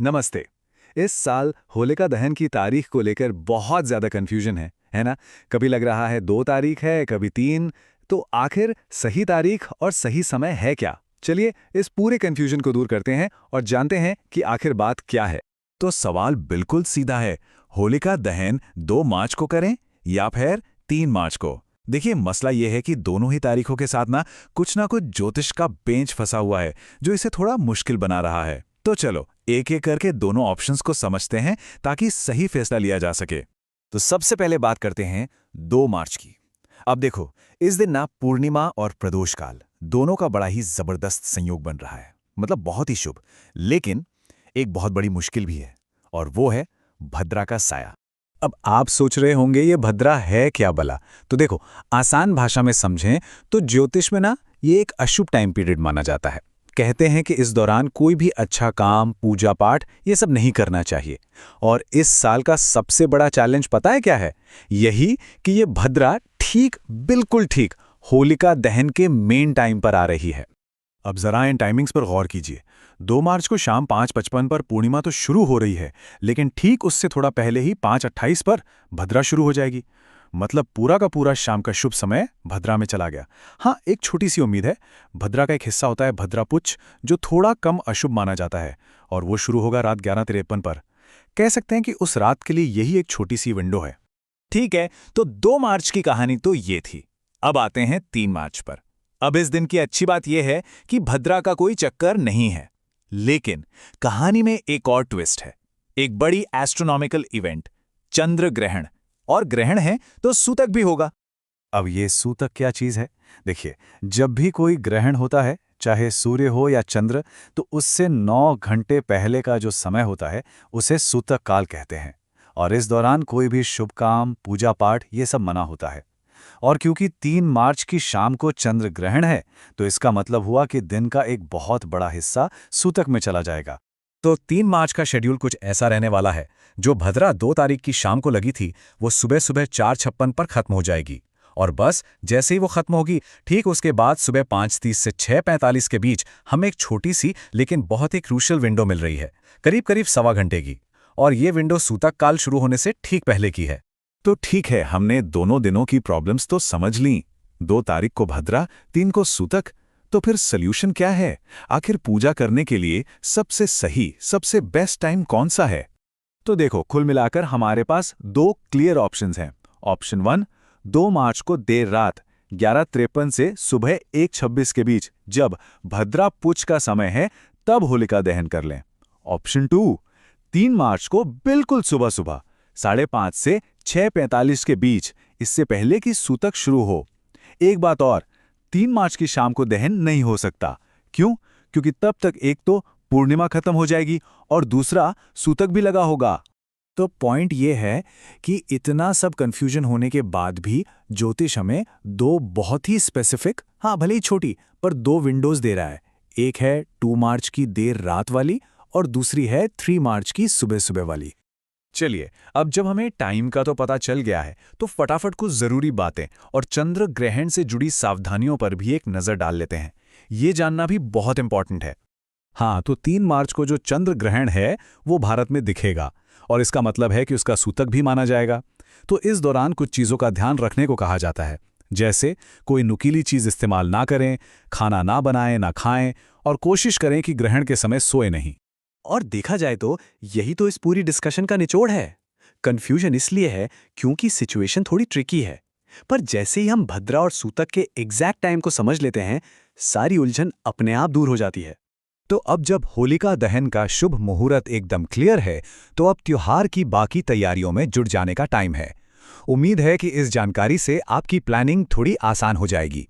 नमस्ते। इस साल होलिका दहन की तारीख को लेकर बहुत ज़्यादा कन्फ्यूजन है ना? कभी लग रहा है 2 तारीख है, कभी 3। तो आखिर सही तारीख और सही समय है क्या? चलिए इस पूरे कन्फ्यूजन को दूर करते हैं और जानते हैं कि आखिर बात क्या है। तो सवाल बिल्कुल सीधा है। होलिका दहन 2 मार्च को करें या फिर 3 मार्च को? देखिए, मसला यह है कि दोनों ही तारीखों के साथ ना कुछ ज्योतिष का पेंच फंसा हुआ है, जो इसे थोड़ा मुश्किल बना रहा है। तो चलो एक एक करके दोनों ऑप्शंस को समझते हैं ताकि सही फैसला लिया जा सके। तो सबसे पहले बात करते हैं 2 मार्च की। अब देखो, इस दिन पूर्णिमा और प्रदोष काल दोनों का बड़ा ही जबरदस्त संयोग बन रहा है, मतलब बहुत ही शुभ। लेकिन एक बहुत बड़ी मुश्किल भी है, और वो है भद्रा का साया। अब आप सोच रहे होंगे ये भद्रा है क्या भला? तो देखो, आसान भाषा में समझें तो ज्योतिष में ये एक अशुभ टाइम पीरियड माना जाता है। कहते हैं कि इस दौरान कोई भी अच्छा काम, पूजा पाठ ये सब नहीं करना चाहिए। और इस साल का सबसे बड़ा चैलेंज पता है क्या है? यही कि ये भद्रा बिल्कुल ठीक होलिका दहन के मेन टाइम पर आ रही है। अब जरा इन टाइमिंग्स पर गौर कीजिए। 2 मार्च को शाम 5:55 पर पूर्णिमा तो शुरू हो रही है, लेकिन ठीक उससे थोड़ा पहले ही 5:28 पर भद्रा शुरू हो जाएगी। मतलब पूरा का पूरा शाम का शुभ समय भद्रा में चला गया। हाँ, एक छोटी सी उम्मीद है। भद्रा का एक हिस्सा होता है भद्रापुच्छ, जो थोड़ा कम अशुभ माना जाता है, और वो शुरू होगा रात 11:53 पर। कह सकते हैं कि उस रात के लिए यही एक छोटी सी विंडो है। ठीक है, तो 2 मार्च की कहानी तो ये थी। अब आते हैं 3 मार्च पर। अब इस दिन की अच्छी बात यह है कि भद्रा का कोई चक्कर नहीं है, लेकिन कहानी में एक और ट्विस्ट है। एक बड़ी एस्ट्रोनॉमिकल इवेंट, चंद्र ग्रहण, और ग्रहण है तो सूतक भी होगा। अब ये सूतक क्या चीज है? देखिए, जब भी कोई ग्रहण होता है, चाहे सूर्य हो या चंद्र, तो उससे 9 घंटे पहले का जो समय होता है उसे सूतक काल कहते हैं। और इस दौरान कोई भी शुभ काम, पूजा पाठ ये सब मना होता है। और क्योंकि 3 मार्च की शाम को चंद्र ग्रहण है, तो इसका मतलब हुआ कि दिन का एक बहुत बड़ा हिस्सा सूतक में चला जाएगा। तो 3 मार्च का शेड्यूल कुछ ऐसा रहने वाला है। जो भद्रा 2 तारीख की शाम को लगी थी, वो सुबह सुबह 4:56 पर खत्म हो जाएगी। और बस जैसे ही वो खत्म होगी, ठीक उसके बाद सुबह 5:30 से 6:45 के बीच हमें एक छोटी सी लेकिन बहुत ही क्रूशियल विंडो मिल रही है, करीब करीब सवा घंटे की। और ये विंडो सूतक काल शुरू होने से ठीक पहले की है। तो ठीक है, हमने दोनों दिनों की प्रॉब्लम्स तो समझ लीं। 2 तारीख को भद्रा, 3 को सूतक। तो फिर सॉल्यूशन क्या है? आखिर पूजा करने के लिए सबसे सही, सबसे बेस्ट टाइम कौन सा है? तो देखो, कुल मिलाकर हमारे पास 2 क्लियर ऑप्शंस हैं। ऑप्शन 1, 2 मार्च को देर रात 11:53 से सुबह 1:26 के बीच, जब भद्रा पुच्छ का समय है, तब होलिका दहन कर लें। ऑप्शन 2, 3 मार्च को बिल्कुल सुबह सुबह 5:30 से 6:45 के बीच, इससे पहले कि सूतक शुरू हो। एक बात और, 3 मार्च की शाम को दहन नहीं हो सकता। क्यों? क्योंकि तब तक एक तो पूर्णिमा खत्म हो जाएगी और दूसरा सूतक भी लगा होगा। तो पॉइंट ये है कि इतना सब कंफ्यूजन होने के बाद भी ज्योतिष हमें 2 बहुत ही स्पेसिफिक, हाँ भले ही छोटी, पर 2 विंडोज दे रहा है। एक है 2 मार्च की देर रात वाली, और दूसरी है 3 मार्च की सुबह सुबह वाली। चलिए, अब जब हमें टाइम का तो पता चल गया है, तो फटाफट कुछ जरूरी बातें और चंद्र ग्रहण से जुड़ी सावधानियों पर भी एक नजर डाल लेते हैं। ये जानना भी बहुत इंपॉर्टेंट है। हाँ, तो 3 मार्च को जो चंद्र ग्रहण है वो भारत में दिखेगा, और इसका मतलब है कि उसका सूतक भी माना जाएगा। तो इस दौरान कुछ चीजों का ध्यान रखने को कहा जाता है, जैसे कोई नुकीली चीज इस्तेमाल ना करें, खाना ना बनाएं ना खाएं, और कोशिश करें कि ग्रहण के समय सोए नहीं। और देखा जाए तो यही तो इस पूरी डिस्कशन का निचोड़ है। कंफ्यूजन इसलिए है क्योंकि सिचुएशन थोड़ी ट्रिकी है, पर जैसे ही हम भद्रा और सूतक के एग्जैक्ट टाइम को समझ लेते हैं, सारी उलझन अपने आप दूर हो जाती है। तो अब जब होलिका दहन का शुभ मुहूर्त एकदम क्लियर है, तो अब त्योहार की बाकी तैयारियों में जुट जाने का टाइम है। उम्मीद है कि इस जानकारी से आपकी प्लानिंग थोड़ी आसान हो जाएगी।